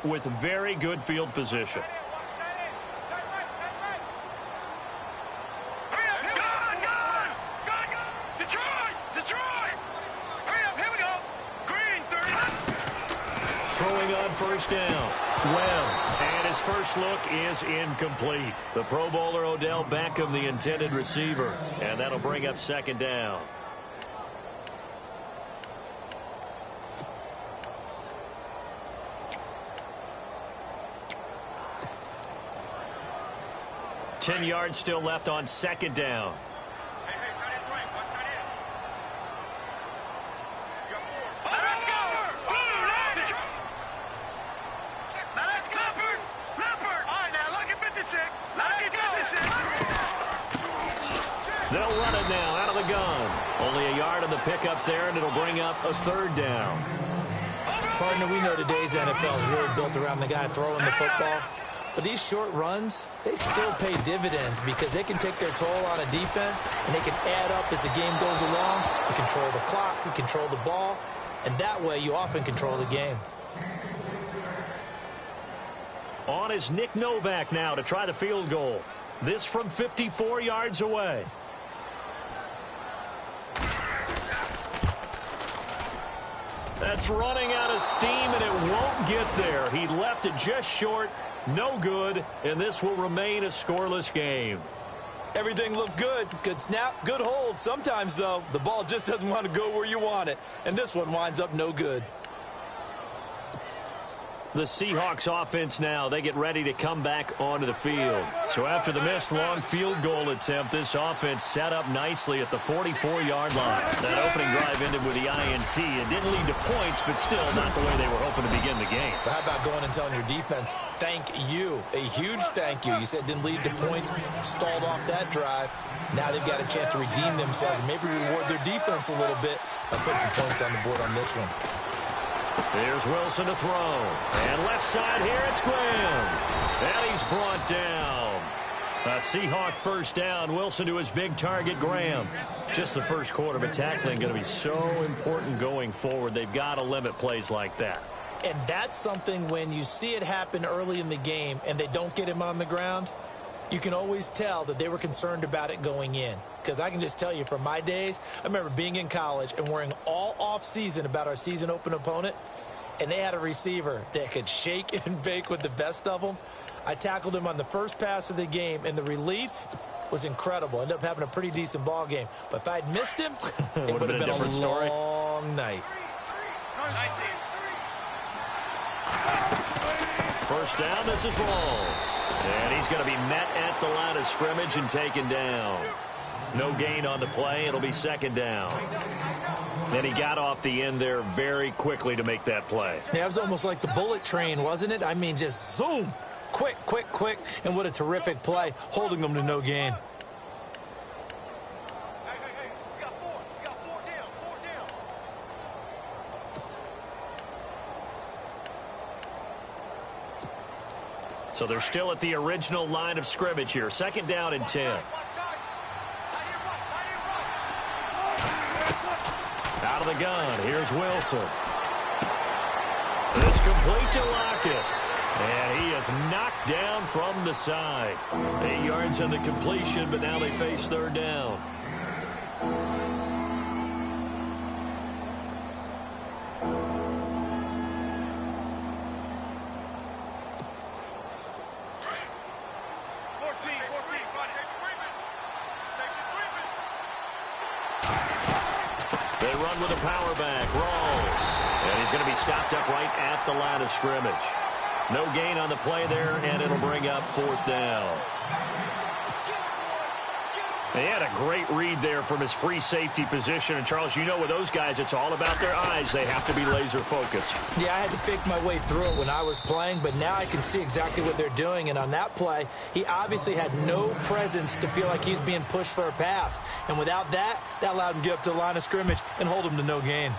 with very good field position. Throwing on first down. Well, and his first look is incomplete. The Pro Bowler Odell Beckham, the intended receiver, and that'll bring up second down. Ten yards still left on second down. They'll run it now out of the gun. Only a yard on the pickup there, and it'll bring up a third down. Partner, we know today's NFL is really built around the guy throwing the football. But these short runs, they still pay dividends because they can take their toll on a defense, and they can add up as the game goes along. You control the clock, you control the ball, and that way you often control the game. On is Nick Novak now to try the field goal. This from 54 yards away. That's running out of steam, and it won't get there. He left it just short. No good, and this will remain a scoreless game. Everything looked good. Good snap, good hold. Sometimes, though, the ball just doesn't want to go where you want it, and this one winds up no good. The Seahawks offense now, they get ready to come back onto the field. So after the missed long field goal attempt, this offense set up nicely at the 44-yard line. That opening drive ended with the INT. It didn't lead to points, but still not the way they were hoping to begin the game. But how about going and telling your defense, thank you, a huge thank you. You said it didn't lead to points, stalled off that drive. Now they've got a chance to redeem themselves and maybe reward their defense a little bit by putting some points on the board on this one. Here's Wilson to throw. And left side here, it's Graham. And he's brought down. A Seahawk first down. Wilson to his big target, Graham. Just the first quarter, but tackling going to be so important going forward. They've got to limit plays like that. And that's something when you see it happen early in the game and they don't get him on the ground, you can always tell that they were concerned about it going in. Because I can just tell you from my days, I remember being in college and worrying all off-season about our season open opponent, and they had a receiver that could shake and bake with the best of them. I tackled him on the first pass of the game, and the relief was incredible. Ended up having a pretty decent ball game. But if I'd missed him, it would have been a long night. First down, this is Rawls. And he's going to be met at the line of scrimmage and taken down. No gain on the play. It'll be second down. And he got off the end there very quickly to make that play. Yeah, it was almost like the bullet train, wasn't it? I mean, just zoom. Quick, quick, quick. And what a terrific play, holding them to no gain. So they're still at the original line of scrimmage here. Second down and 10. Out of the gun, here's Wilson. It's complete to Lockett. And he is knocked down from the side. 8 yards on the completion, but now they face third down. They run with a power back, Rawls. And he's going to be stopped up right at the line of scrimmage. No gain on the play there, and it'll bring up fourth down. He had a great read there from his free safety position. And, Charles, you know with those guys, it's all about their eyes. They have to be laser focused. Yeah, I had to fake my way through it when I was playing, but now I can see exactly what they're doing. And on that play, he obviously had no presence to feel like he's being pushed for a pass. And without that, that allowed him to get up to the line of scrimmage and hold him to no gain.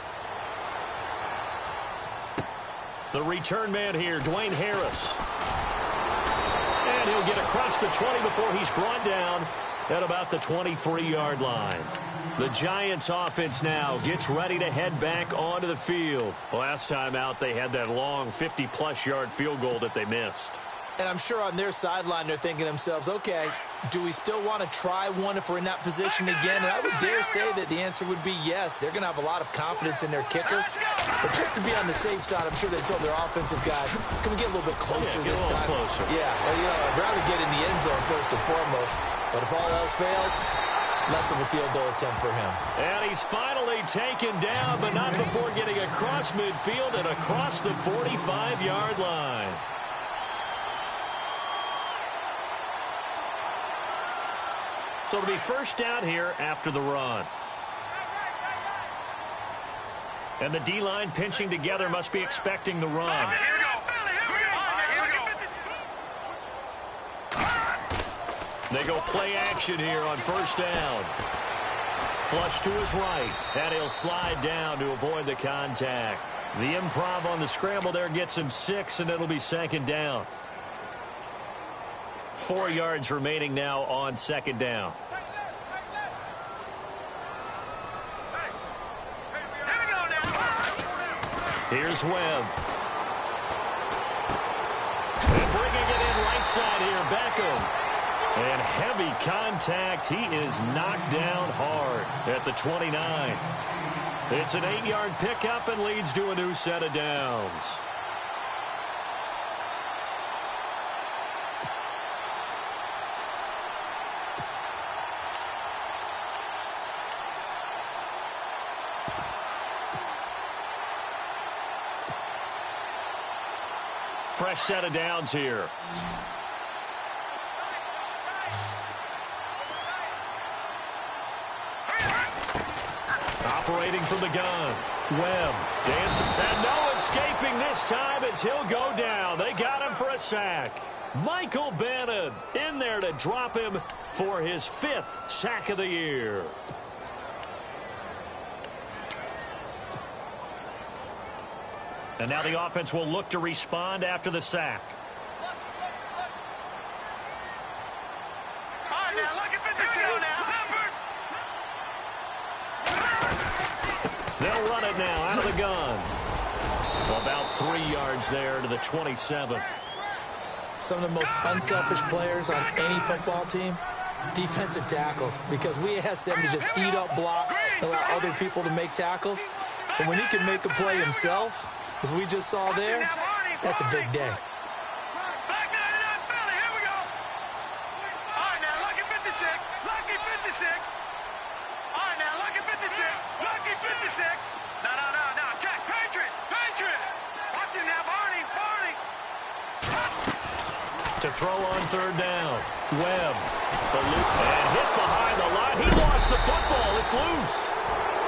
The return man here, Dwayne Harris. And he'll get across the 20 before he's brought down at about the 23-yard line. The Giants offense now gets ready to head back onto the field. Last time out, they had that long 50-plus yard field goal that they missed. And I'm sure on their sideline they're thinking to themselves, okay, do we still want to try one if we're in that position again? And I would dare say that the answer would be yes. They're going to have a lot of confidence in their kicker. But just to be on the safe side, I'm sure they told their offensive guys, can we get a little bit closer this time? Closer. Yeah, well, I'd rather get in the end zone first and foremost. But if all else fails, less of a field goal attempt for him. And he's finally taken down, but not before getting across midfield and across the 45-yard line. So it'll be first down here after the run. And the D-line pinching together must be expecting the run. They go play action here on first down. Flush to his right, and he'll slide down to avoid the contact. The improv on the scramble there gets him 6, and it'll be second down. 4 yards remaining now on second down. Here's Webb. And bringing it in right side here, Beckham. And heavy contact. He is knocked down hard at the 29. It's an 8-yard pickup and leads to a new set of downs. Fresh set of downs here. Operating from the gun. Webb dancing. And no escaping this time as he'll go down. They got him for a sack. Michael Bannon in there to drop him for his 5th sack of the year. And now the offense will look to respond after the sack. They'll run it now out of the gun. About 3 yards there to the 27. Some of the most unselfish players on any football team, defensive tackles, because we ask them to just eat up blocks and allow other people to make tackles. But when he can make a play himself, as we just saw there, that's a big day. To throw on third down. Webb. And hit behind the line. He lost the football. It's loose.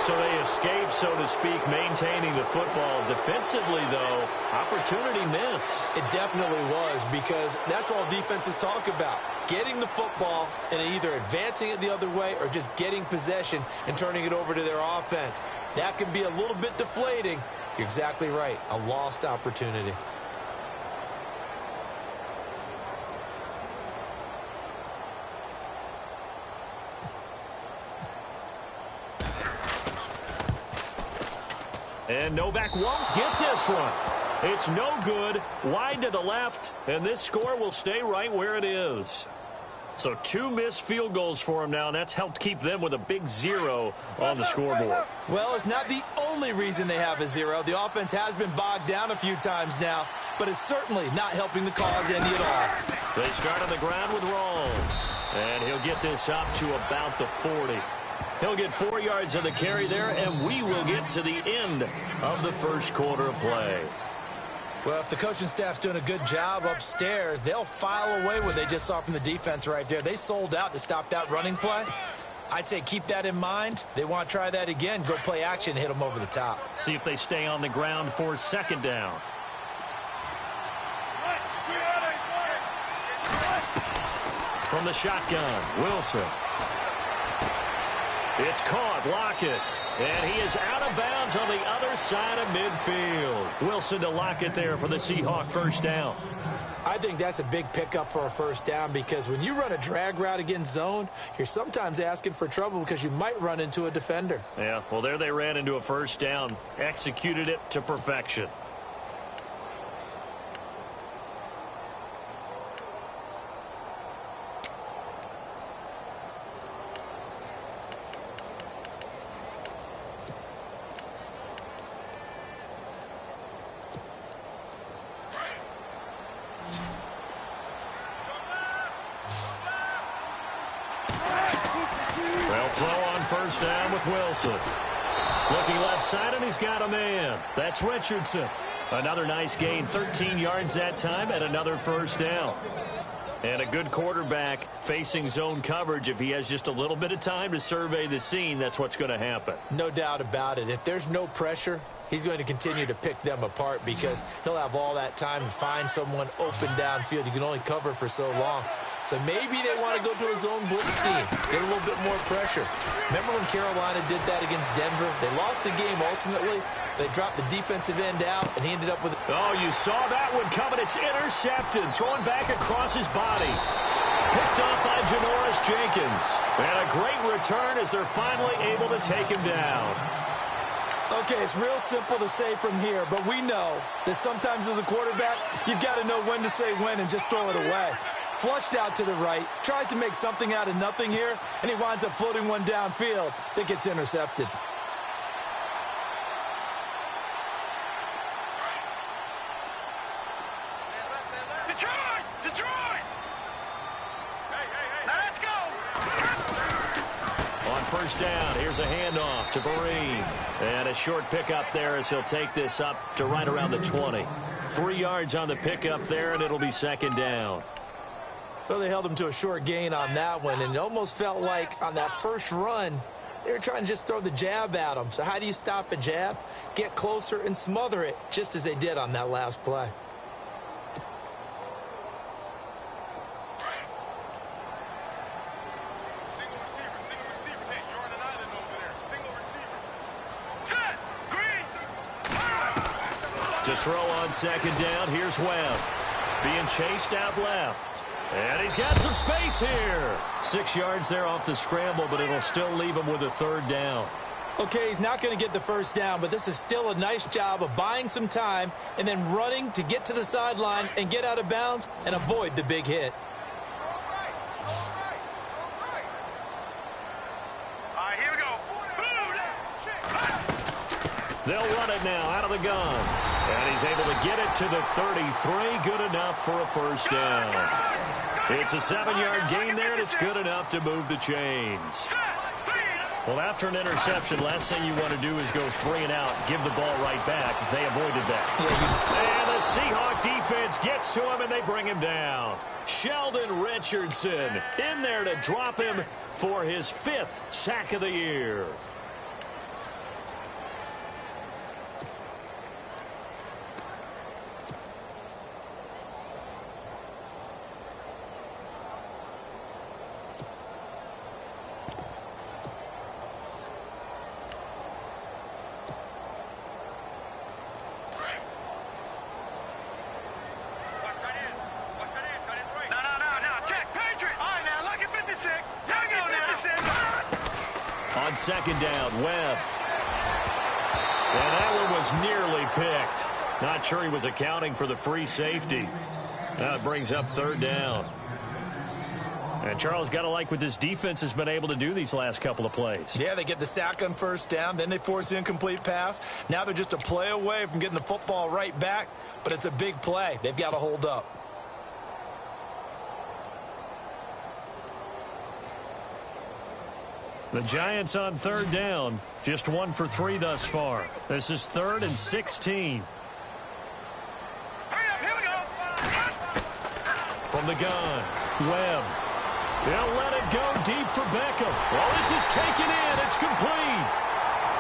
So they escape, so to speak, maintaining the football. Defensively, though, opportunity miss. It definitely was, because that's all defenses talk about. Getting the football and either advancing it the other way or just getting possession and turning it over to their offense. That can be a little bit deflating. You're exactly right. A lost opportunity. And Novak won't get this one. It's no good. Wide to the left, and this score will stay right where it is. So 2 missed field goals for him now, and that's helped keep them with a big 0 on the scoreboard. Well, it's not the only reason they have a 0. The offense has been bogged down a few times now, but it's certainly not helping the cause any at all. They start on the ground with Rawls, and he'll get this up to about the 40. He'll get 4 yards on the carry there, and we will get to the end of the first quarter of play. Well, if the coaching staff's doing a good job upstairs, they'll file away what they just saw from the defense right there. They sold out to stop that running play. I'd say keep that in mind. They want to try that again. Go play action, hit them over the top. See if they stay on the ground for second down. From the shotgun, Wilson. It's caught, Lockett. And he is out of bounds on the other side of midfield. Wilson to Lockett there for the Seahawk first down. I think that's a big pickup for a first down because when you run a drag route against zone, you're sometimes asking for trouble because you might run into a defender. Yeah, well, there they ran into a first down, executed it to perfection. First down with Wilson. Looking left side, and he's got a man. That's Richardson. Another nice gain, 13 yards that time, and another first down. And a good quarterback facing zone coverage. If he has just a little bit of time to survey the scene, that's what's going to happen. No doubt about it. If there's no pressure, he's going to continue to pick them apart because he'll have all that time to find someone open downfield. You can only cover for so long. So maybe they want to go to a zone blitz scheme, get a little bit more pressure. Remember when Carolina did that against Denver? They lost the game ultimately. They dropped the defensive end out, and he ended up with... Oh, you saw that one coming. It's intercepted, thrown back across his body. Picked off by Janoris Jenkins. And a great return as they're finally able to take him down. Okay, it's real simple to say from here, but we know that sometimes as a quarterback, you've got to know when to say when and just throw it away. Flushed out to the right, tries to make something out of nothing here, and he winds up floating one downfield that gets intercepted. Detroit! Detroit! Hey. Now let's go! On first down, here's a handoff to Vereen. And a short pickup there as he'll take this up to right around the 20. 3 yards on the pickup there, and it'll be second down. So they held him to a short gain on that one, and it almost felt like on that first run, they were trying to just throw the jab at him. So how do you stop a jab? Get closer and smother it, just as they did on that last play. Single receiver. Hey, you're on an island over there. Single receiver. Set! Green! To throw on second down, here's Webb. Being chased out left. And he's got some space here. 6 yards there off the scramble, but it'll still leave him with a third down. Okay, he's not going to get the first down, but this is still a nice job of buying some time and then running to get to the sideline and get out of bounds and avoid the big hit. All right, here we go. They'll run it now out of the gun. And he's able to get it to the 33. Good enough for a first down. It's a 7-yard gain there, and it's good enough to move the chains. Well, after an interception, last thing you want to do is go 3 and out, give the ball right back. They avoided that. And the Seahawk defense gets to him, and they bring him down. Sheldon Richardson in there to drop him for his 5th sack of the year. On second down, Webb. And that one was nearly picked. Not sure he was accounting for the free safety. That brings up third down. And Charles, got to like what this defense has been able to do these last couple of plays. Yeah, they get the sack on first down, then they force the incomplete pass. Now they're just a play away from getting the football right back, but it's a big play. They've got to hold up. The Giants on third down, just 1 for 3 thus far. This is 3rd and 16. Hurry up, here we go. From the gun, Webb. They'll let it go deep for Beckham. Well, this is taken in. It's complete.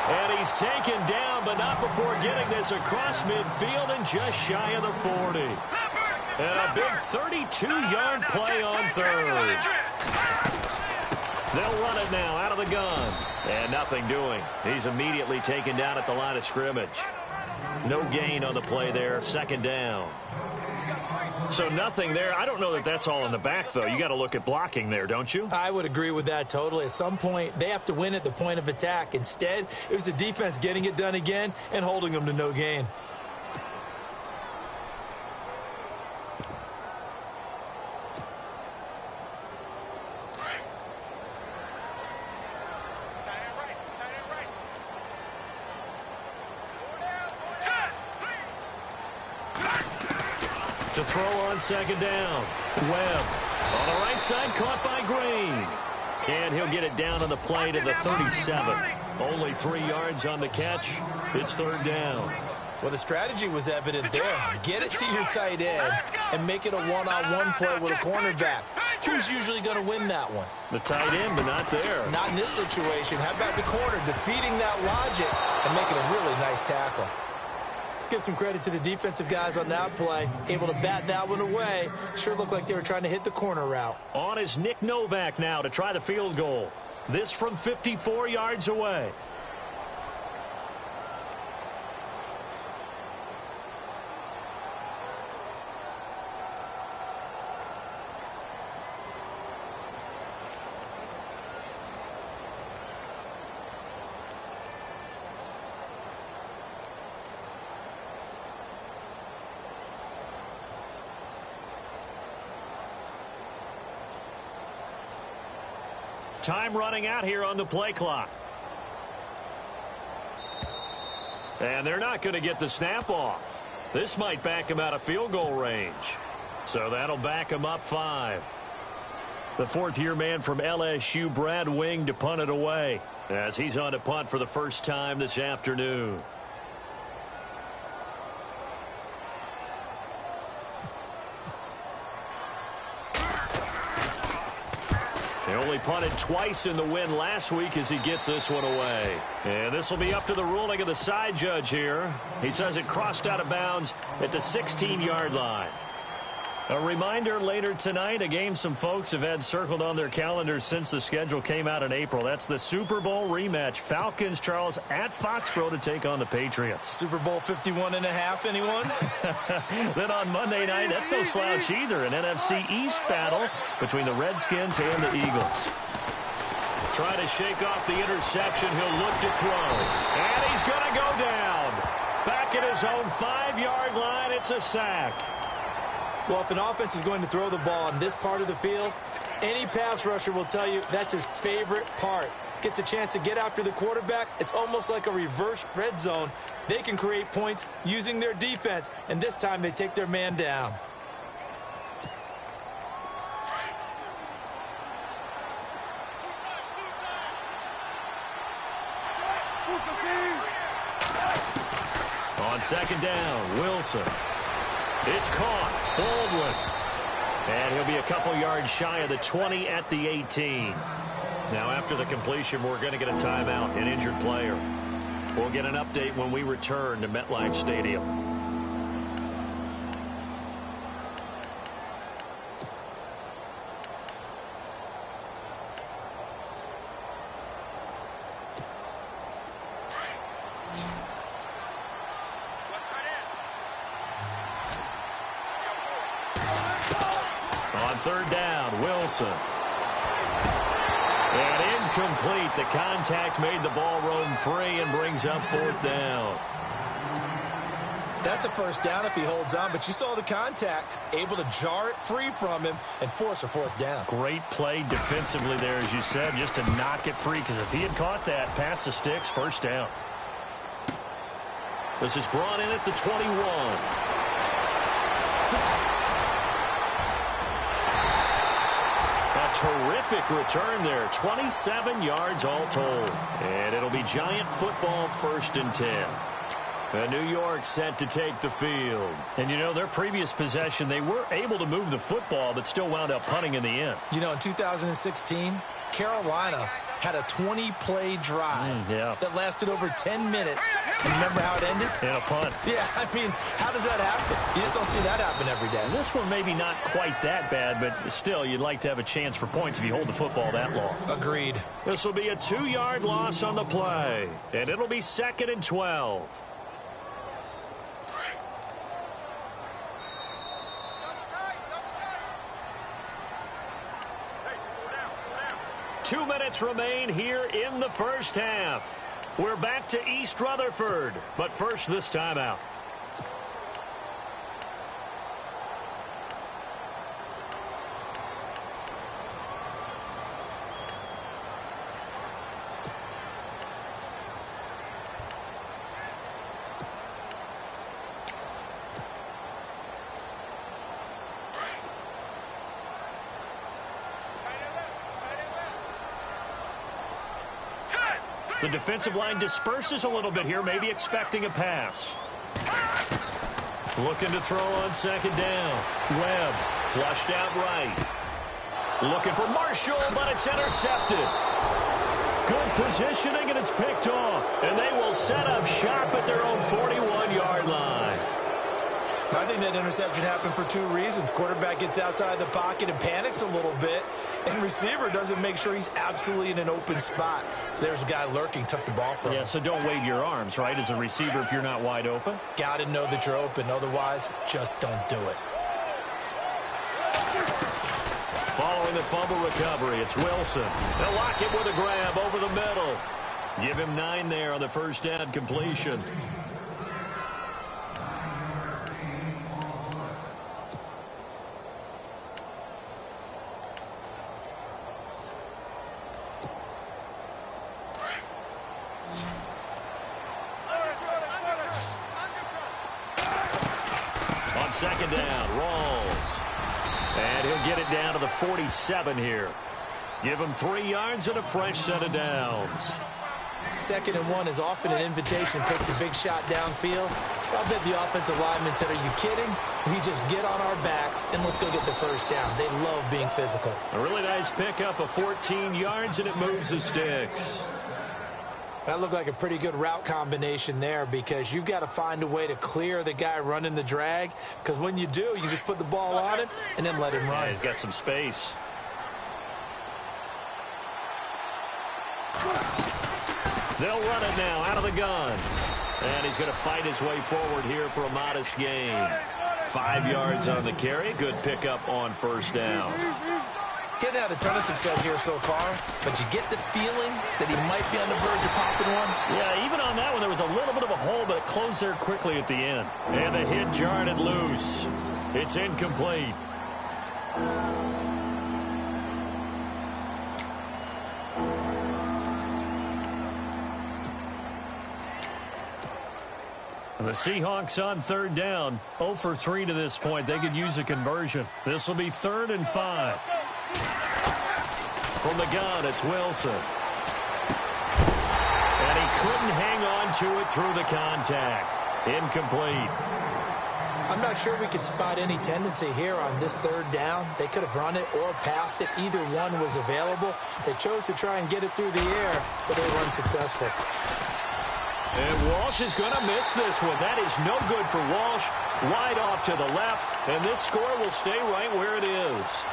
And he's taken down, but not before getting this across midfield and just shy of the 40. And a big 32-yard play on third. They'll run it now out of the gun. And nothing doing. He's immediately taken down at the line of scrimmage. No gain on the play there. Second down. So nothing there. I don't know that that's all in the back, though. You got to look at blocking there, don't you? I would agree with that totally. At some point, they have to win at the point of attack. Instead, it was the defense getting it done again and holding them to no gain. To throw on second down. Webb on the right side, caught by Green. And he'll get it down on the play to the 37. Only 3 yards on the catch. It's third down. Well, the strategy was evident there. Get it to your tight end and make it a one-on-one play with a cornerback. Who's usually going to win that one? The tight end, but not there. Not in this situation. How about the corner defeating that logic and making a really nice tackle? Let's give some credit to the defensive guys on that play. Able to bat that one away. Sure looked like they were trying to hit the corner route. On is Nick Novak now to try the field goal. This from 54 yards away. Time running out here on the play clock. And they're not going to get the snap off. This might back him out of field goal range. So that'll back him up 5. The fourth-year man from LSU, Brad Wing, to punt it away as he's on to punt for the first time this afternoon. He only punted twice in the win last week as he gets this one away. And this will be up to the ruling of the side judge here. He says it crossed out of bounds at the 16-yard line. A reminder later tonight, a game some folks have had circled on their calendars since the schedule came out in April. That's the Super Bowl rematch. Falcons, Charles, at Foxborough to take on the Patriots. Super Bowl 51.5, anyone? Then on Monday night, that's no slouch either. An NFC East battle between the Redskins and the Eagles. Trying to shake off the interception. He'll look to throw. And he's going to go down. Back at his own 5-yard line, it's a sack. Well, if an offense is going to throw the ball on this part of the field, any pass rusher will tell you that's his favorite part. Gets a chance to get after the quarterback. It's almost like a reverse red zone. They can create points using their defense, and this time they take their man down. On second down, Wilson. It's caught. Baldwin. And he'll be a couple yards shy of the 20 at the 18. Now, after the completion, we're going to get a timeout, an injured player. We'll get an update when we return to MetLife Stadium. Third down, Wilson. And incomplete. The contact made the ball roam free and brings up fourth down. That's a first down if he holds on, but you saw the contact, able to jar it free from him and force a fourth down. Great play defensively there, as you said, just to knock it free, because if he had caught that, past the sticks, first down. This is brought in at the 21. Terrific return there. 27 yards all told. And it'll be Giant football, 1st and 10. And New York set to take the field. And, you know, their previous possession, they were able to move the football, but still wound up punting in the end. You know, in 2016, Carolina had a 20-play drive that lasted over 10 minutes. And remember how it ended? In a punt. Yeah, I mean, how does that happen? You just don't see that happen every day. This one maybe not quite that bad, but still, you'd like to have a chance for points if you hold the football that long. Agreed. This will be a 2-yard loss on the play, and it'll be 2nd and 12. 2 minutes remain here in the first half. We're back to East Rutherford, but first this timeout. The defensive line disperses a little bit here, maybe expecting a pass. Looking to throw on second down. Webb flushed out right. Looking for Marshall, but it's intercepted. Good positioning, and it's picked off. And they will set up shop at their own 41-yard line. I think that interception happened for two reasons. Quarterback gets outside the pocket and panics a little bit, and receiver doesn't make sure he's absolutely in an open spot. So there's a guy lurking, took the ball from him. Yeah, so don't wave your arms, right, as a receiver if you're not wide open. Got to know that you're open. Otherwise, just don't do it. Following the fumble recovery, it's Wilson. They'll lock him with a grab over the middle. Give him 9 there on the first down completion. Second down, Rawls. And he'll get it down to the 47 here. Give him 3 yards and a fresh set of downs. 2nd and 1 is often an invitation to take the big shot downfield. I bet the offensive lineman said, are you kidding? We just get on our backs and let's go get the first down. They love being physical. A really nice pickup of 14 yards, and it moves the sticks. That looked like a pretty good route combination there, because you've got to find a way to clear the guy running the drag, because when you do, you just put the ball on him and then let him run. Yeah, he's got some space. They'll run it now out of the gun. And he's going to fight his way forward here for a modest gain. 5 yards on the carry. Good pickup on first down. Getting out a ton of success here so far, but you get the feeling that he might be on the verge of popping one. Yeah, even on that one, there was a little bit of a hole, but it closed there quickly at the end. And the hit jarred it loose. It's incomplete. The Seahawks on third down. 0 for 3 to this point. They could use a conversion. This will be 3rd and 5. From the gun, it's Wilson. And he couldn't hang on to it through the contact. Incomplete. I'm not sure we could spot any tendency here on this 3rd down. They could have run it or passed it. Either one was available. They chose to try and get it through the air, but they were unsuccessful. And Walsh is going to miss this one. That is no good for Walsh. Wide off to the left, and this score will stay right where it is.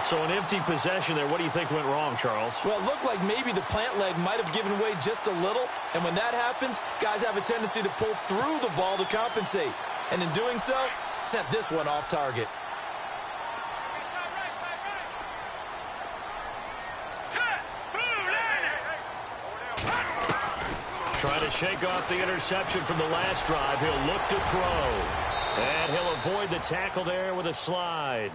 So an empty possession there. What do you think went wrong, Charles? Well, it looked like maybe the plant leg might have given way just a little. And when that happens, guys have a tendency to pull through the ball to compensate. And in doing so, sent this one off target. Trying to shake off the interception from the last drive. He'll look to throw. And he'll avoid the tackle there with a slide.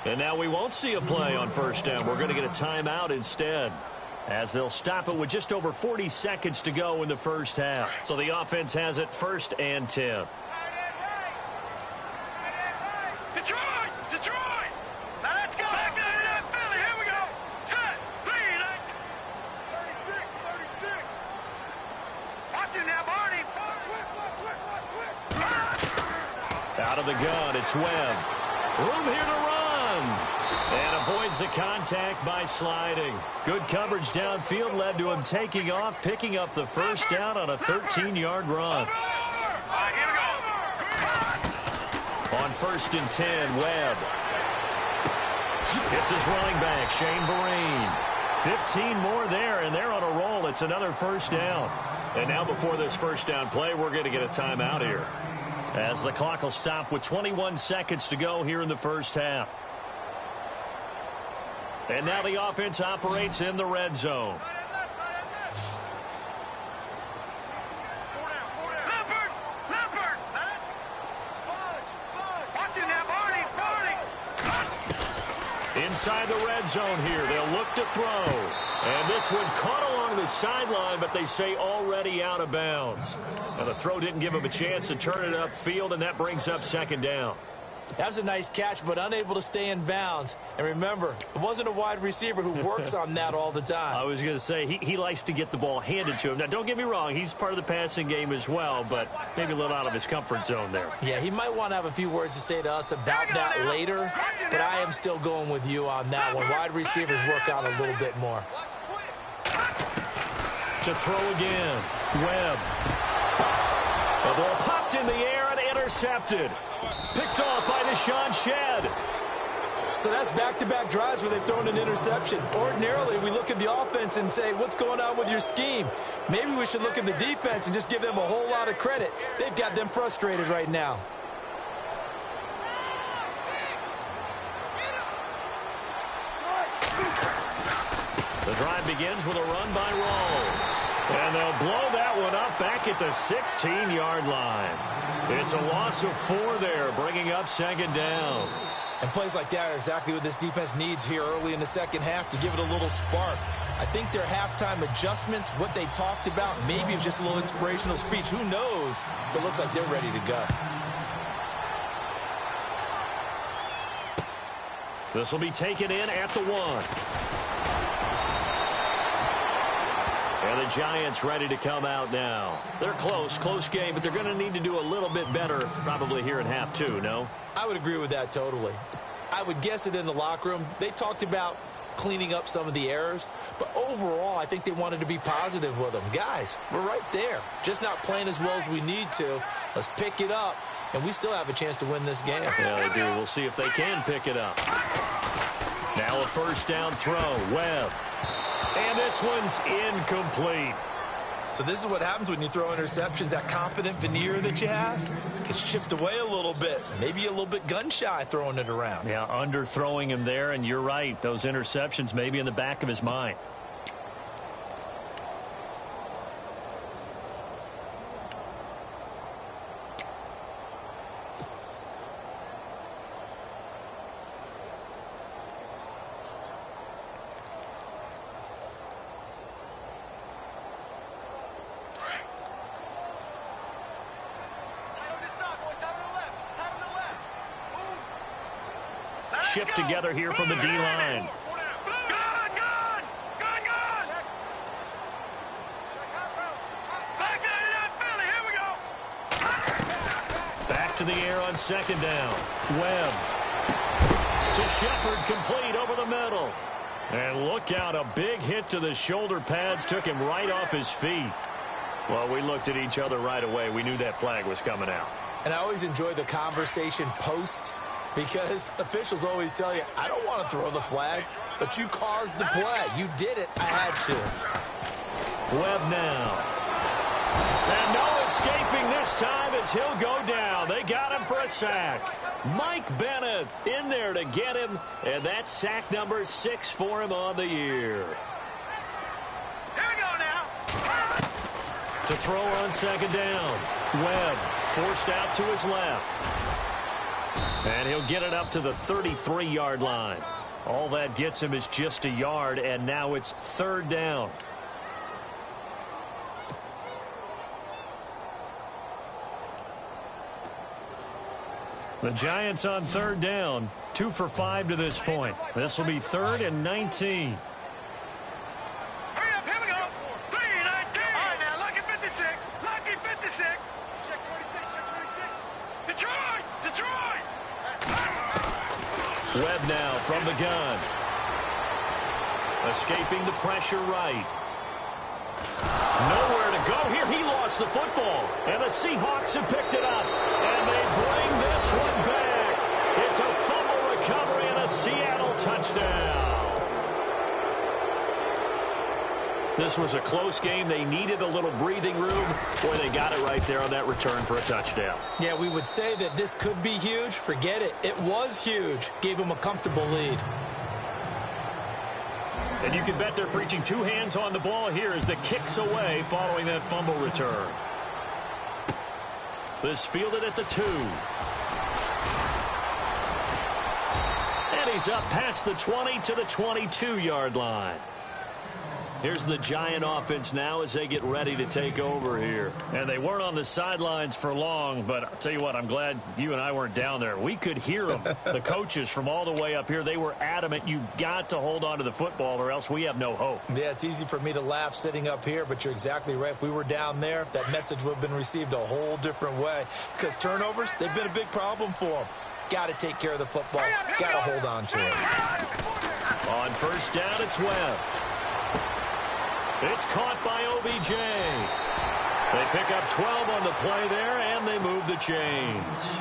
And now we won't see a play on first down. We're going to get a timeout instead, as they'll stop it with just over 40 seconds to go in the first half. So the offense has it 1st and 10. Detroit! Now let's go! Back into that Philly! Here we go! Set! Lead! 36! Watch it now, Barney! Switch! Out of the gun, it's Webb. Room here to run. And avoids the contact by sliding. Good coverage downfield led to him taking off, picking up the first down on a 13-yard run. On 1st and 10, Webb. It's his running back, Shane Vereen. 15 more there, and they're on a roll. It's another first down. And now before this first down play, we're going to get a timeout here, as the clock will stop with 21 seconds to go here in the first half. And now the offense operates in the red zone. Inside the red zone here, they'll look to throw. And this one caught along the sideline, but they say already out of bounds. Now the throw didn't give him a chance to turn it upfield, and that brings up second down. That was a nice catch, but unable to stay in bounds. And remember, it wasn't a wide receiver who works on that all the time. I was going to say, he likes to get the ball handed to him. Now, don't get me wrong, he's part of the passing game as well, but maybe a little out of his comfort zone there. Yeah, he might want to have a few words to say to us about that later, but I am still going with you on that one. Wide receivers work out a little bit more. To throw again, Webb. The ball popped in the air and intercepted. Picked off by Deshaun Shedd. So that's back-to-back drives where they've thrown an interception. Ordinarily, we look at the offense and say, what's going on with your scheme? Maybe we should look at the defense and just give them a whole lot of credit. They've got them frustrated right now. The drive begins with a run by Rawls. And they'll blow that one up back at the 16-yard line. It's a loss of 4 there, bringing up second down. And plays like that are exactly what this defense needs here early in the second half to give it a little spark. I think their halftime adjustments, what they talked about, maybe it's just a little inspirational speech. Who knows? But it looks like they're ready to go. This will be taken in at the 1. And the Giants ready to come out now. They're close game, but they're going to need to do a little bit better probably here in half 2, no? I would agree with that totally. I would guess it in the locker room. They talked about cleaning up some of the errors, but overall, I think they wanted to be positive with them. Guys, we're right there. Just not playing as well as we need to. Let's pick it up, and we still have a chance to win this game. Yeah, they do. We'll see if they can pick it up. Now a first down throw. Webb. And this one's incomplete. So this is what happens when you throw interceptions. That confident veneer that you have gets chipped away a little bit. Maybe a little bit gun-shy throwing it around. Yeah, underthrowing him there, and you're right. Those interceptions may be in the back of his mind. Shift together here from the D-line. Back to the air on second down. Webb. To Shepard, complete over the middle. And look out, a big hit to the shoulder pads took him right off his feet. Well, we looked at each other right away. We knew that flag was coming out. And I always enjoy the conversation post, because officials always tell you, I don't want to throw the flag, but you caused the play. You did it. I had to. Webb now. And no escaping this time as he'll go down. They got him for a sack. Mike Bennett in there to get him, and that's sack number 6 for him on the year. Here we go now. To throw on second down. Webb forced out to his left. And he'll get it up to the 33-yard line. All that gets him is just a yard, and now it's third down. The Giants on third down, 2 for 5 to this point. This will be 3rd and 19. Hurry up, here we go. 3-19. All right, now, lucky 56. Lucky 56. Check 26, check 26. Detroit! Webb now from the gun. Escaping the pressure right. Nowhere to go here. He lost the football. And the Seahawks have picked it up. And they bring this one back. It's a fumble recovery and a Seattle touchdown. This was a close game. They needed a little breathing room. Boy, they got it right there on that return for a touchdown. Yeah, we would say that this could be huge. Forget it. It was huge. Gave him a comfortable lead. And you can bet they're preaching two hands on the ball here as the kick's away following that fumble return. This fielded at the 2. And he's up past the 20 to the 22-yard line. Here's the Giant offense now as they get ready to take over here. And they weren't on the sidelines for long, but I'll tell you what, I'm glad you and I weren't down there. We could hear them. The coaches from all the way up here, they were adamant. You've got to hold on to the football or else we have no hope. Yeah, it's easy for me to laugh sitting up here, but you're exactly right. If we were down there, that message would have been received a whole different way. Because turnovers, they've been a big problem for them. Got to take care of the football. Got to hold on to it. On first down, it's Webb. It's caught by OBJ. They pick up 12 on the play there, and they move the chains.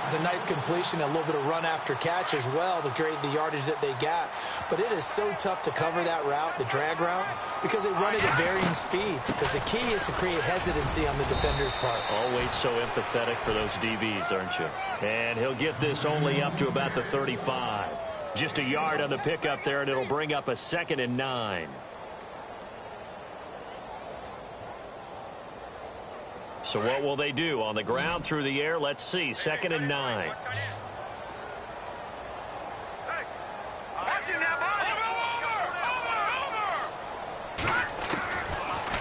It's a nice completion, a little bit of run after catch as well to create the yardage that they got. But it is so tough to cover that route, the drag route, because they run it at varying speeds. Because the key is to create hesitancy on the defender's part. Always so empathetic for those DBs, aren't you? And he'll get this only up to about the 35. Just a yard on the pickup there, and it'll bring up a 2nd and 9. So what will they do? On the ground, through the air, let's see. 2nd and 9.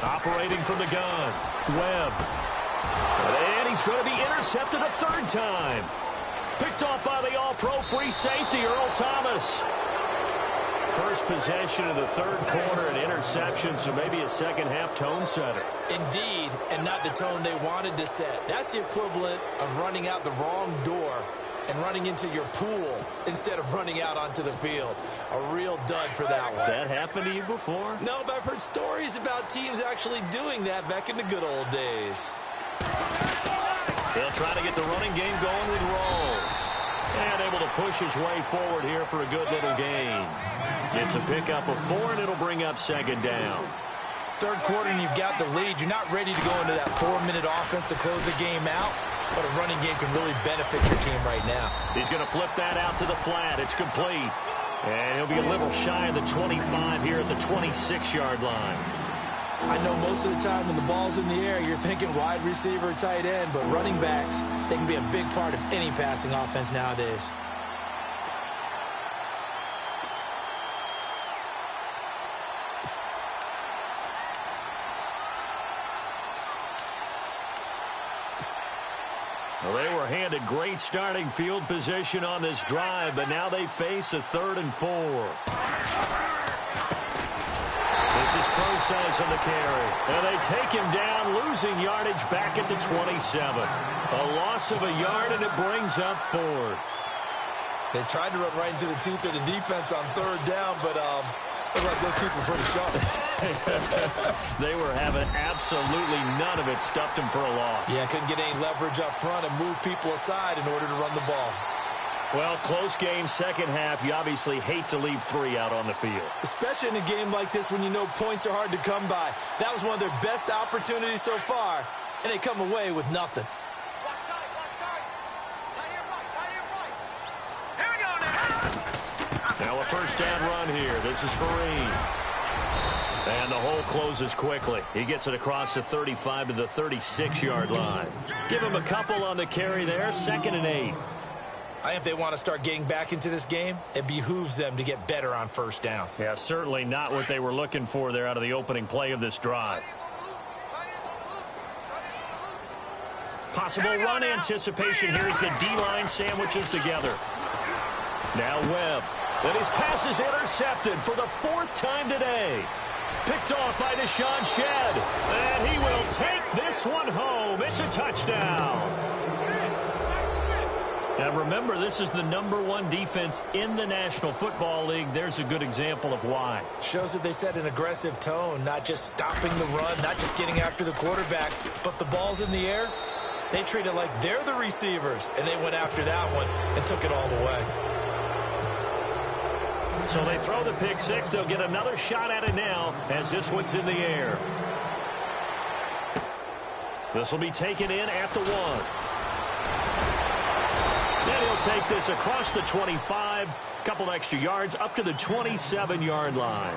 Operating from the gun, Webb. And he's going to be intercepted a 3rd time. Picked off by the all-pro free safety, Earl Thomas. First possession of the 3rd quarter, an interception, so maybe a second-half tone setter. Indeed, and not the tone they wanted to set. That's the equivalent of running out the wrong door and running into your pool instead of running out onto the field. A real dud for that one. Has that happened to you before? No, but I've heard stories about teams actually doing that back in the good old days. They'll try to get the running game going with Rawls. And able to push his way forward here for a good little gain. It's a pickup of 4, and it'll bring up 2nd down. 3rd quarter, and you've got the lead. You're not ready to go into that 4-minute offense to close the game out, but a running game can really benefit your team right now. He's going to flip that out to the flat. It's complete. And he'll be a little shy of the 25 here at the 26-yard line. I know most of the time when the ball's in the air, you're thinking wide receiver, tight end, but running backs, they can be a big part of any passing offense nowadays. Well, they were handed great starting field position on this drive, but now they face a 3rd and 4. This is Process on the carry. And they take him down, losing yardage back at the 27. A loss of a yard, and it brings up 4th. They tried to run right into the teeth of the defense on 3rd down, but looked like those teeth were pretty sharp. They were having absolutely none of it, stuffed him for a loss. Yeah, couldn't get any leverage up front and move people aside in order to run the ball. Well, close game, second half. You obviously hate to leave 3 out on the field. Especially in a game like this when you know points are hard to come by. That was one of their best opportunities so far, and they come away with nothing. Now a first down run here. This is Vereen. And the hole closes quickly. He gets it across the 35 to the 36-yard line. Give him a couple on the carry there. 2nd and 8. I think if they want to start getting back into this game, it behooves them to get better on first down. Yeah, certainly not what they were looking for there out of the opening play of this drive. Possible run anticipation here as the D-line sandwiches together. Now Webb. And his pass is intercepted for the 4th time today. Picked off by Deshaun Shedd. And he will take this one home. It's a touchdown. Now remember, this is the #1 defense in the National Football League. There's a good example of why. Shows that they set an aggressive tone, not just stopping the run, not just getting after the quarterback, but the ball's in the air. They treat it like they're the receivers, and they went after that one and took it all the way. So they throw the pick six. They'll get another shot at it now as this one's in the air. This will be taken in at the 1. And he'll They'll take this across the 25, couple extra yards up to the 27-yard line.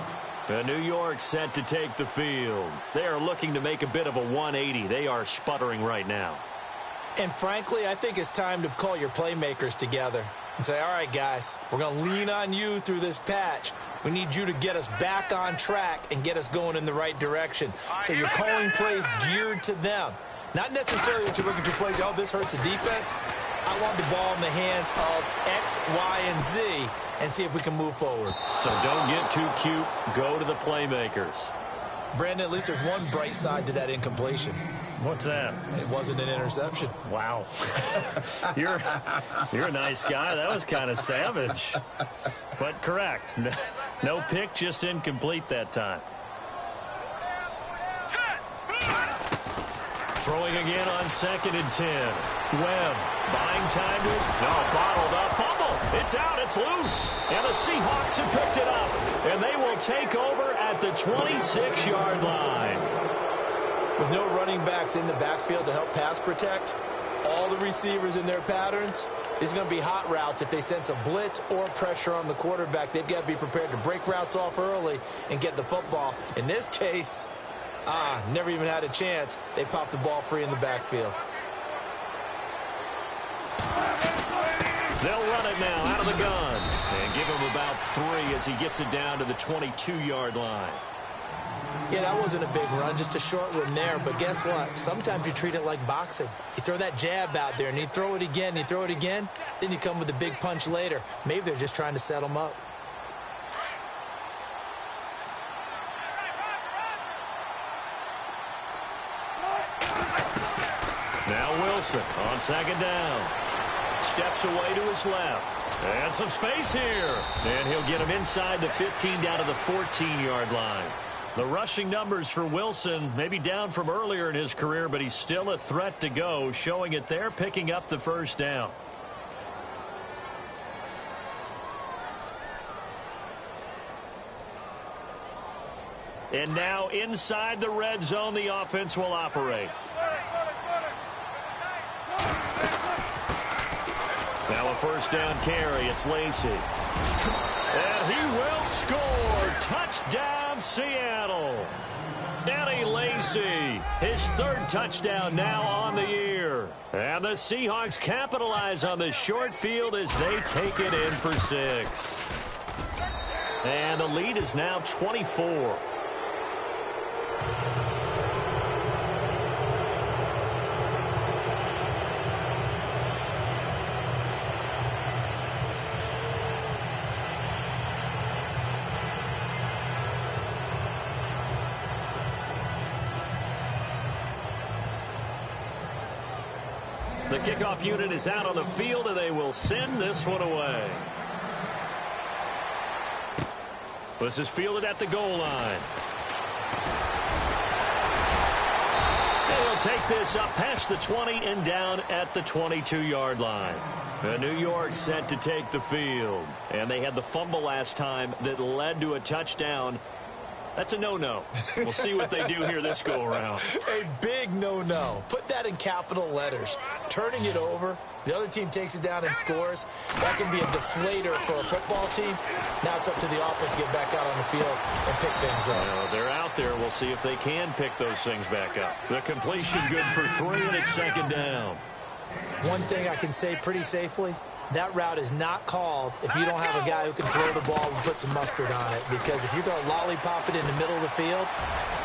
New York set to take the field. They are looking to make a bit of a 180. They are sputtering right now. And frankly, I think it's time to call your playmakers together and say, all right, guys, we're going to lean on you through this patch. We need you to get us back on track and get us going in the right direction. So you're calling plays geared to them. Not necessarily that you're looking to plays, oh, this hurts the defense. I want the ball in the hands of X, Y, and Z and see if we can move forward. So don't get too cute. Go to the playmakers. Brandon, at least there's one bright side to that incompletion. What's that? It wasn't an interception. Wow. You're a nice guy. That was kind of savage. But correct. No pick, just incomplete that time. Throwing again on 2nd and 10. Webb buying time to his... No, bottled up. Fumble. It's out. It's loose. And the Seahawks have picked it up. And they will take over at the 26-yard line. With no running backs in the backfield to help pass protect, all the receivers in their patterns, these are going to be hot routes. If they sense a blitz or pressure on the quarterback, they've got to be prepared to break routes off early and get the football. In this case, never even had a chance. They popped the ball free in the backfield. They'll run it now out of the gun and give him about 3 as he gets it down to the 22-yard line. Yeah, that wasn't a big run, just a short one there. But guess what? Sometimes you treat it like boxing. You throw that jab out there, and you throw it again, you throw it again, then you come with a big punch later. Maybe they're just trying to set them up. Now Wilson on 2nd down. Steps away to his left. And some space here. And he'll get him inside the 15 down to the 14-yard line. The rushing numbers for Wilson may be down from earlier in his career, but he's still a threat to go, showing it there, picking up the first down. And now inside the red zone, the offense will operate. Now a first down carry. It's Lacy. And he will score. Touchdown, Seattle. Eddie Lacy, his 3rd touchdown now on the year. And the Seahawks capitalize on the short field as they take it in for 6. And the lead is now 24. The kickoff unit is out on the field, and they will send this one away. This is fielded at the goal line. And he'll take this up past the 20 and down at the 22-yard line. New York set to take the field. And they had the fumble last time that led to a touchdown. That's a no-no. We'll see what they do here this go-around. A big no-no. Put that in capital letters. Turning it over, the other team takes it down and scores. That can be a deflator for a football team. Now it's up to the offense to get back out on the field and pick things up. Well, they're out there. We'll see if they can pick those things back up. The completion good for 3, and it's 2nd down. One thing I can say pretty safely, that route is not called if you don't have a guy who can throw the ball and put some mustard on it. Because if you're going to lollipop it in the middle of the field,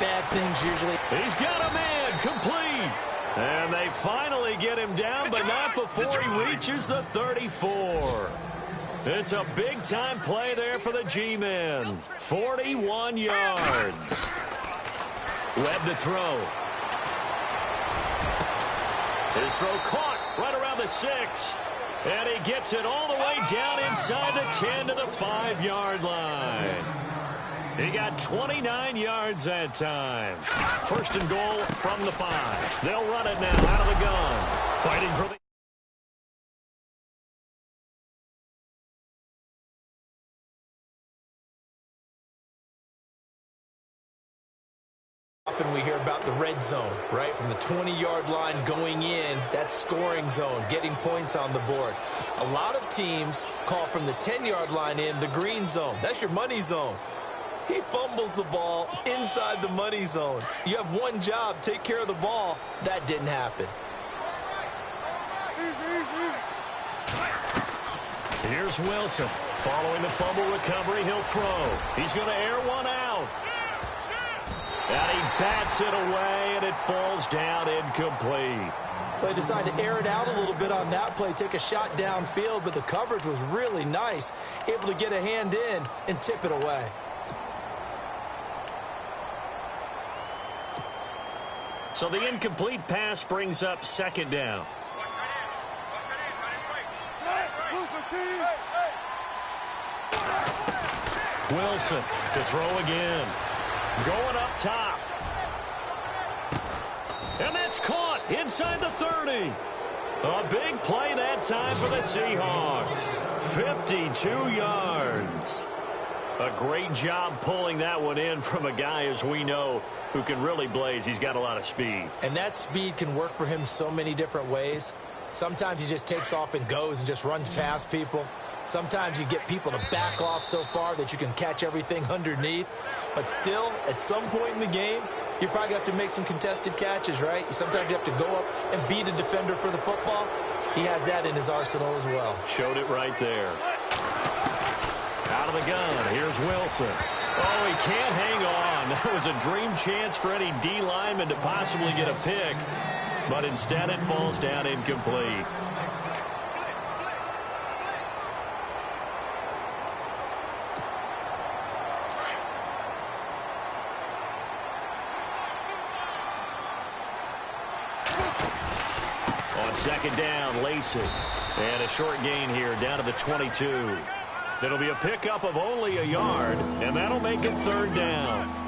bad things usually... He's got a man complete. And they finally get him down, but not before he reaches the 34. It's a big-time play there for the G-men. 41 yards. Webb to throw. His throw caught right around the 6. And he gets it all the way down inside the 10 to the 5-yard line. He got 29 yards that time. 1st and goal from the 5. They'll run it now out of the gun. Fighting for the... Often we hear about the red zone, right? From the 20-yard line going in, that's scoring zone, getting points on the board. A lot of teams call from the 10-yard line in the green zone. That's your money zone. He fumbles the ball inside the money zone. You have one job, take care of the ball. That didn't happen. Here's Wilson. Following the fumble recovery, he'll throw. He's going to air one out. And he bats it away, and it falls down incomplete. They decided to air it out a little bit on that play, take a shot downfield, but the coverage was really nice, able to get a hand in and tip it away. So the incomplete pass brings up second down. Wilson to throw again. Going up top. And that's caught inside the 30. A big play that time for the Seahawks. 52 yards. A great job pulling that one in from a guy, as we know, who can really blaze. He's got a lot of speed. And that speed can work for him so many different ways. Sometimes he just takes off and goes and just runs past people. Sometimes you get people to back off so far that you can catch everything underneath. But still, at some point in the game, you probably have to make some contested catches, right? Sometimes you have to go up and beat a defender for the football. He has that in his arsenal as well. Showed it right there. Out of the gun, here's Wilson. Oh, he can't hang on. That was a dream chance for any D lineman to possibly get a pick. But instead it falls down incomplete. On second down, Lacey. And a short gain here down to the 22. It'll be a pickup of only a yard, and that'll make it third down.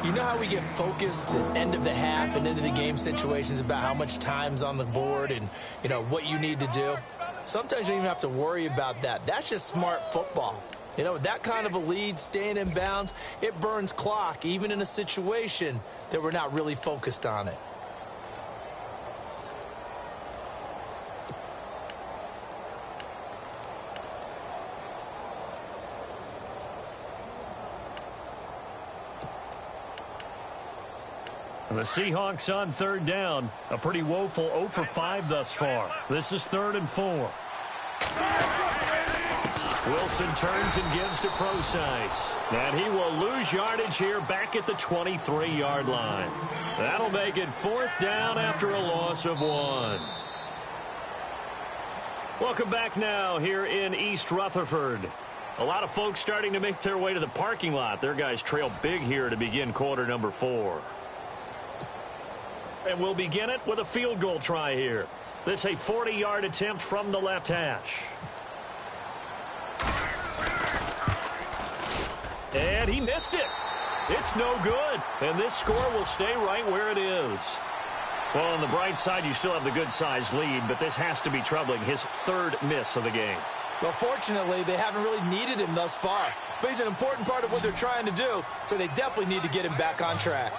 You know how we get focused at end of the half and into the game situations about how much time's on the board and, you know, what you need to do? Sometimes you don't even have to worry about that. That's just smart football. You know, with that kind of a lead, staying in bounds, it burns clock, even in a situation that we're not really focused on it. The Seahawks on third down. A pretty woeful 0 for 5 thus far. This is 3rd and 4. Wilson turns and gives to Procise. And he will lose yardage here back at the 23-yard line. That'll make it 4th down after a loss of 1. Welcome back now here in East Rutherford. A lot of folks starting to make their way to the parking lot. Their guys trail big here to begin quarter number 4. And we'll begin it with a field goal try here. This a 40-yard attempt from the left hash. And he missed it. It's no good. And this score will stay right where it is. Well, on the bright side, you still have the good-sized lead, but this has to be troubling. His 3rd miss of the game. Well, fortunately, they haven't really needed him thus far. But he's an important part of what they're trying to do, so they definitely need to get him back on track.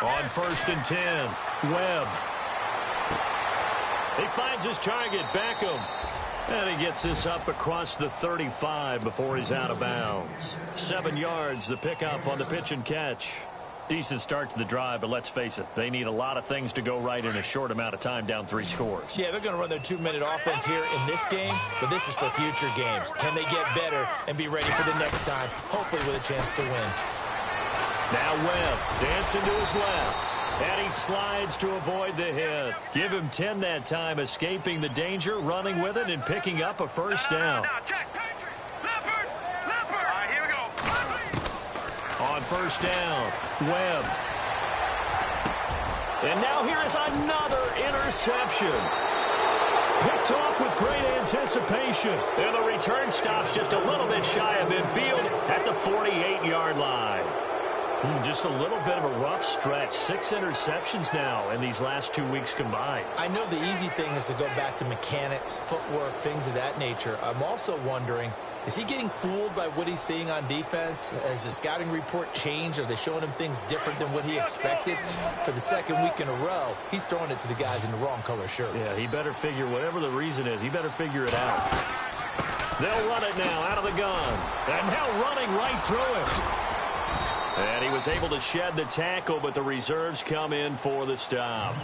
On 1st and 10, Webb. He finds his target, Beckham. And he gets this up across the 35 before he's out of bounds. 7 yards, the pickup on the pitch and catch. Decent start to the drive, but let's face it, they need a lot of things to go right in a short amount of time, down 3 scores. Yeah, they're going to run their 2-minute offense here in this game, but this is for future games. Can they get better and be ready for the next time, hopefully with a chance to win? Now Webb dancing to his left, and he slides to avoid the hit. Give him 10 that time, escaping the danger, running with it, and picking up a first down. On 1st down, Webb. And now here is another interception. Picked off with great anticipation. And the return stops just a little bit shy of midfield at the 48-yard line. Just a little bit of a rough stretch. 6 interceptions now in these last 2 weeks combined. I know the easy thing is to go back to mechanics, footwork, things of that nature. I'm also wondering, is he getting fooled by what he's seeing on defense? Has the scouting report changed? Are they showing him things different than what he expected? For the second week in a row, he's throwing it to the guys in the wrong color shirts. Yeah, he better figure, whatever the reason is, he better figure it out. They'll run it now out of the gun. And now running right through it. And he was able to shed the tackle, but the reserves come in for the stop.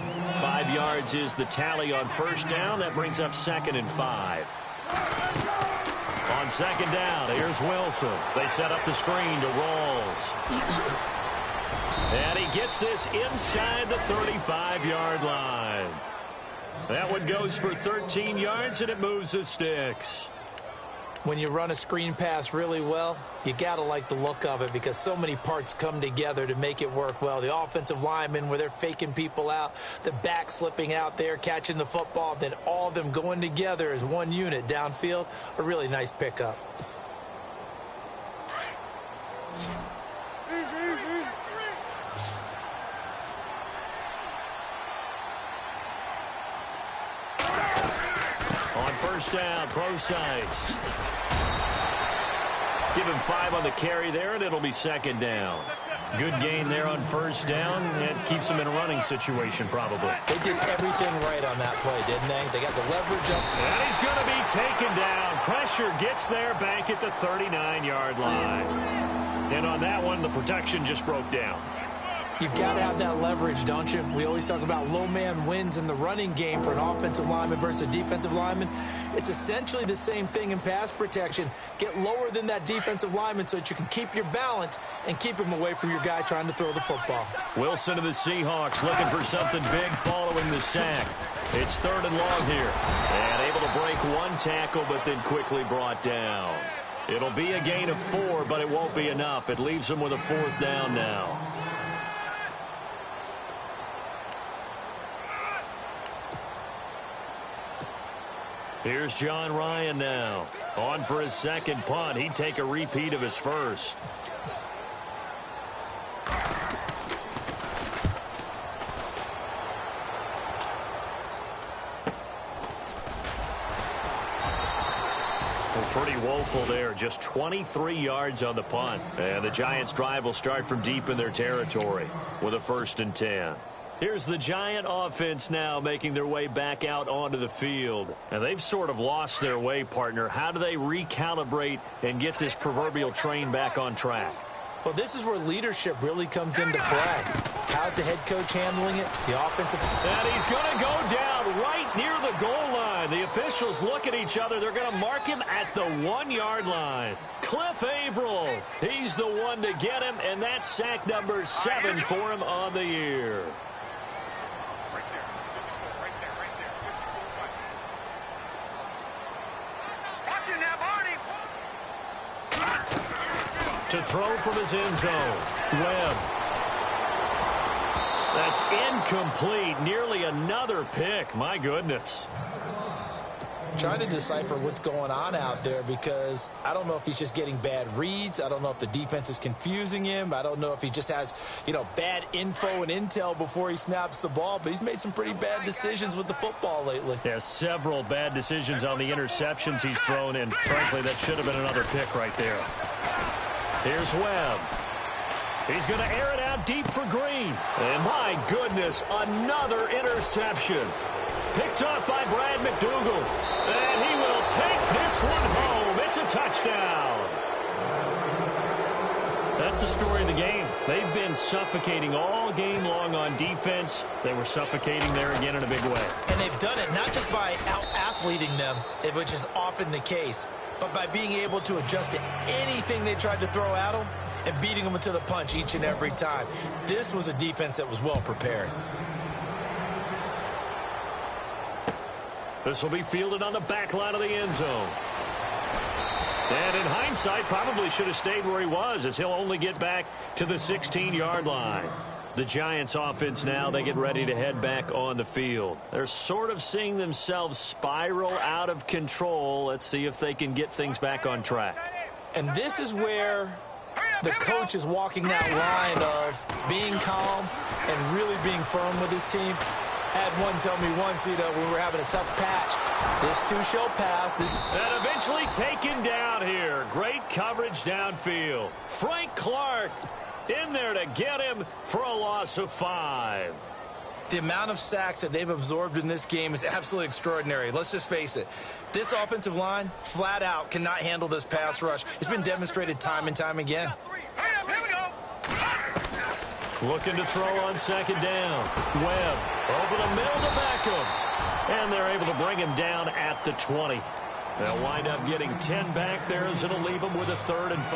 5 yards is the tally on first down. That brings up 2nd and 5. On 2nd down, here's Wilson. They set up the screen to Rawls. And he gets this inside the 35-yard line. That one goes for 13 yards, and it moves the sticks. When you run a screen pass really well, you got to like the look of it because so many parts come together to make it work well. The offensive linemen, where they're faking people out, the back slipping out there, catching the football, then all of them going together as one unit downfield, a really nice pickup. On first down, Procise. Give him 5 on the carry there, and it'll be 2nd down. Good gain there on first down. It keeps them in a running situation, probably. They did everything right on that play, didn't they? They got the leverage up. And he's going to be taken down. Pressure gets there back at the 39-yard line. And on that one, the protection just broke down. You've got to have that leverage, don't you? We always talk about low man wins in the running game for an offensive lineman versus a defensive lineman. It's essentially the same thing in pass protection. Get lower than that defensive lineman so that you can keep your balance and keep him away from your guy trying to throw the football. Wilson of the Seahawks looking for something big following the sack. It's 3rd and long here. And able to break 1 tackle, but then quickly brought down. It'll be a gain of 4, but it won't be enough. It leaves them with a 4th down now. Here's John Ryan now. On for his 2nd punt. He'd take a repeat of his first. Pretty woeful there. Just 23 yards on the punt. And the Giants' drive will start from deep in their territory with a 1st and 10. Here's the Giant offense now making their way back out onto the field. And they've sort of lost their way, partner. How do they recalibrate and get this proverbial train back on track? Well, this is where leadership really comes into play. How's the head coach handling it? The offensive... And he's going to go down right near the goal line. The officials look at each other. They're going to mark him at the 1-yard line. Cliff Averill, he's the one to get him, and that's sack number 7 for him on the year. To throw from his end zone, Webb. That's incomplete. Nearly another pick. My goodness. Trying to decipher what's going on out there because I don't know if he's just getting bad reads. I don't know if the defense is confusing him. I don't know if he just has, bad info and intel before he snaps the ball. But he's made some pretty bad decisions with the football lately. Yeah, several bad decisions on the interceptions he's thrown. And frankly, that should have been another pick right there. Here's Webb. He's going to air it out deep for Green. And my goodness, another interception. Picked off by Brad McDougal. And he will take this one home. It's a touchdown. That's the story of the game. They've been suffocating all game long on defense. They were suffocating there again in a big way. And they've done it not just by out-athleting them, which is often the case, but by being able to adjust to anything they tried to throw at them and beating them into the punch each and every time. This was a defense that was well prepared. This will be fielded on the back line of the end zone. And in hindsight, probably should have stayed where he was, as he'll only get back to the 16-yard line. The Giants offense now, they get ready to head back on the field. They're sort of seeing themselves spiral out of control. Let's see if they can get things back on track. And this is where The coach is walking that line of being calm and really being firm with his team. Had one tell me once, when we were having a tough patch, this too shall pass. And eventually taken down here. Great coverage downfield. Frank Clark in there to get him for a loss of 5. The amount of sacks that they've absorbed in this game is absolutely extraordinary. Let's just face it. This offensive line, flat out, cannot handle this pass rush. It's been demonstrated time and time again. Here we go. Looking to throw on second down. Webb over the middle to Beckham. And they're able to bring him down at the 20. They'll wind up getting 10 back there as it'll leave them with a 3rd and 5.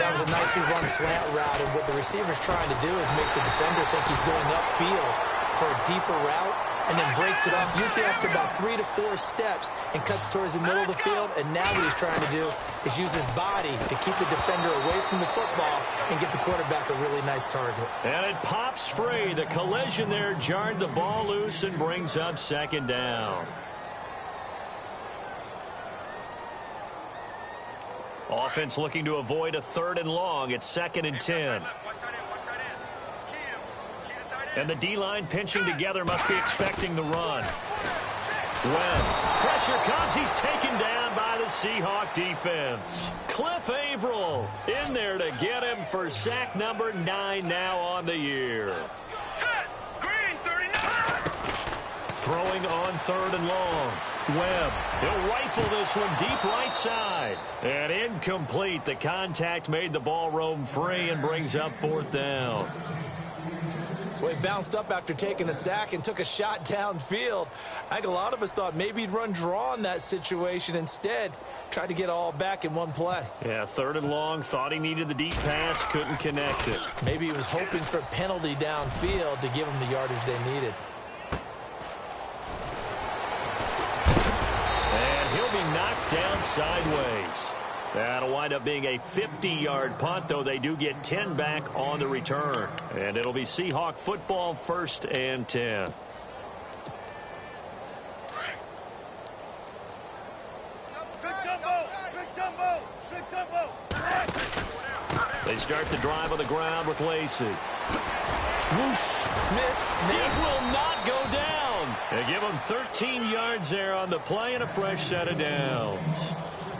That was a nicely run slant route, and what the receiver's trying to do is make the defender think he's going upfield for a deeper route, and then breaks it off, usually after about 3 to 4 steps, and cuts towards the middle of the field. And now what he's trying to do is use his body to keep the defender away from the football and get the quarterback a really nice target. And it pops free. The collision there jarred the ball loose and brings up second down. Offense looking to avoid a 3rd and long. It's 2nd and 10. And the D-line pinching together, must be expecting the run. Webb, pressure comes. He's taken down by the Seahawk defense. Cliff Averill in there to get him for sack number 9 now on the year. Set. Green, 39. Throwing on 3rd and long. Webb, he'll rifle this one deep right side. And incomplete. The contact made the ball roam free and brings up 4th down. Well, he bounced up after taking a sack and took a shot downfield. I think a lot of us thought maybe he'd run draw in that situation. Instead, tried to get all back in one play. Yeah, 3rd and long. Thought he needed the deep pass. Couldn't connect it. Maybe he was hoping for a penalty downfield to give him the yardage they needed. And he'll be knocked down sideways. That'll wind up being a 50-yard punt, though they do get 10 back on the return. And it'll be Seahawk football, 1st and 10. They start the drive on the ground with Lacey. Whoosh. Missed. It will not go down. They give him 13 yards there on the play and a fresh set of downs.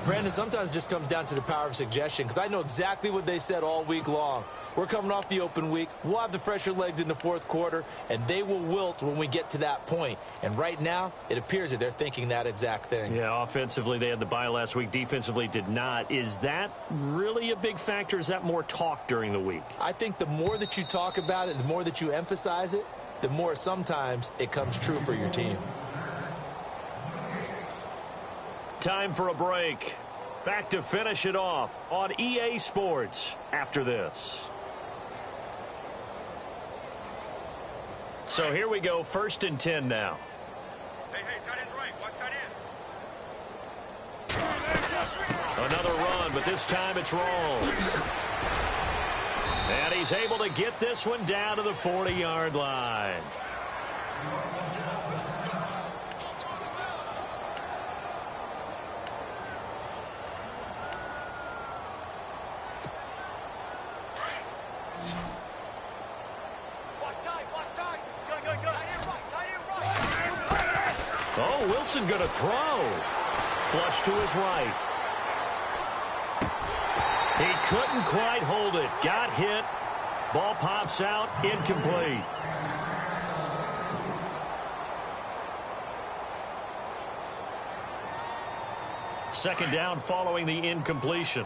Brandon, sometimes it just comes down to the power of suggestion, because I know exactly what they said all week long. We're coming off the open week. We'll have the fresher legs in the 4th quarter, and they will wilt when we get to that point. And right now, it appears that they're thinking that exact thing. Yeah, offensively, they had the bye last week. Defensively, did not. Is that really a big factor? Is that more talk during the week? I think the more that you talk about it, the more that you emphasize it, the more sometimes it comes true for your team. Time for a break. Back to finish it off on EA Sports after this. So here we go, 1st and 10 now. Hey, tight end's right. Watch tight end. Another run, but this time it's Rawls. And he's able to get this one down to the 40-yard line. Oh, Wilson going to throw. Flush to his right. He couldn't quite hold it. Got hit. Ball pops out. Incomplete. Second down following the incompletion.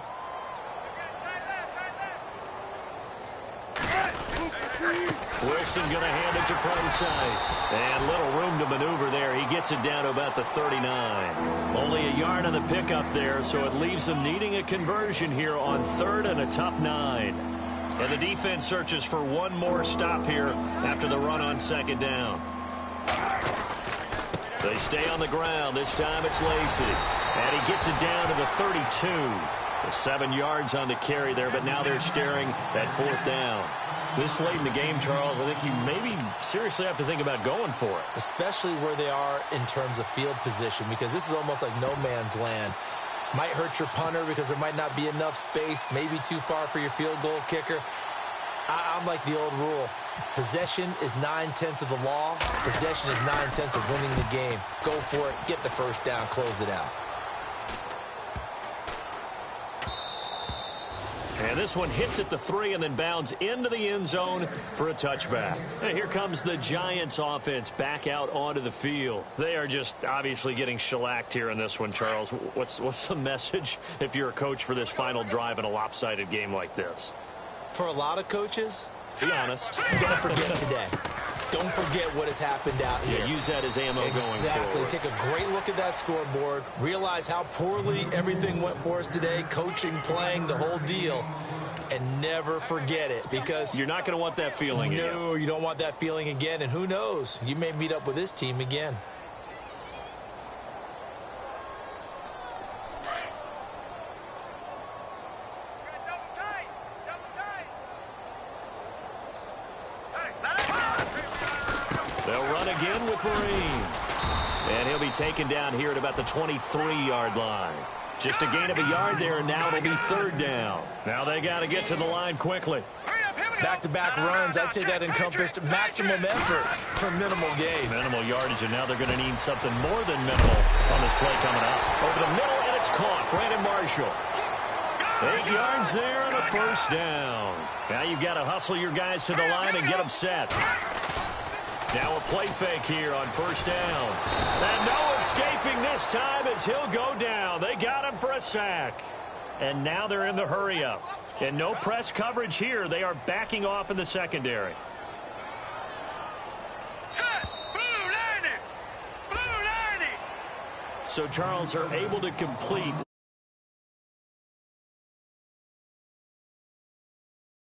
Wilson going to hand it to Price. And little room to maneuver there. He gets it down to about the 39. Only a yard on the pickup there, so it leaves them needing a conversion here on 3rd and a tough 9. And the defense searches for one more stop here after the run on 2nd down. They stay on the ground. This time it's Lacey. And he gets it down to the 32. The 7 yards on the carry there, but now they're staring at 4th down. This late in the game, Charles, I think you maybe seriously have to think about going for it. Especially where they are in terms of field position, because this is almost like no man's land. Might hurt your punter because there might not be enough space, maybe too far for your field goal kicker. I'm like the old rule. Possession is 9/10 of the law. Possession is 9/10 of winning the game. Go for it. Get the first down. Close it out. And this one hits at the 3 and then bounds into the end zone for a touchback. And here comes the Giants offense back out onto the field. They are just obviously getting shellacked here in this one, Charles. What's the message if you're a coach for this final drive in a lopsided game like this? For a lot of coaches, be honest. Don't forget today. Don't forget what has happened out here. Yeah, use that as ammo going forward. Exactly. Take a great look at that scoreboard. Realize how poorly everything went for us today. Coaching, playing, the whole deal. And never forget it, because you're not going to want that feeling again. No, you don't want that feeling again. And who knows? You may meet up with this team again. They'll run again with Marine. And he'll be taken down here at about the 23-yard line. Just a gain of a yard there, and now it'll be 3rd down. Now they got to get to the line quickly. Back-to-back runs, I'd say that encompassed maximum effort for minimal gain. Minimal yardage, and now they're going to need something more than minimal on this play coming up. Over the middle, and it's caught. Brandon Marshall. 8 yards there on a 1st down. Now you've got to hustle your guys to the line and get them set. Now a play fake here on 1st down. And no escaping this time as he'll go down. They got him for a sack. And now they're in the hurry-up. And no press coverage here. They are backing off in the secondary. So Charles are able to complete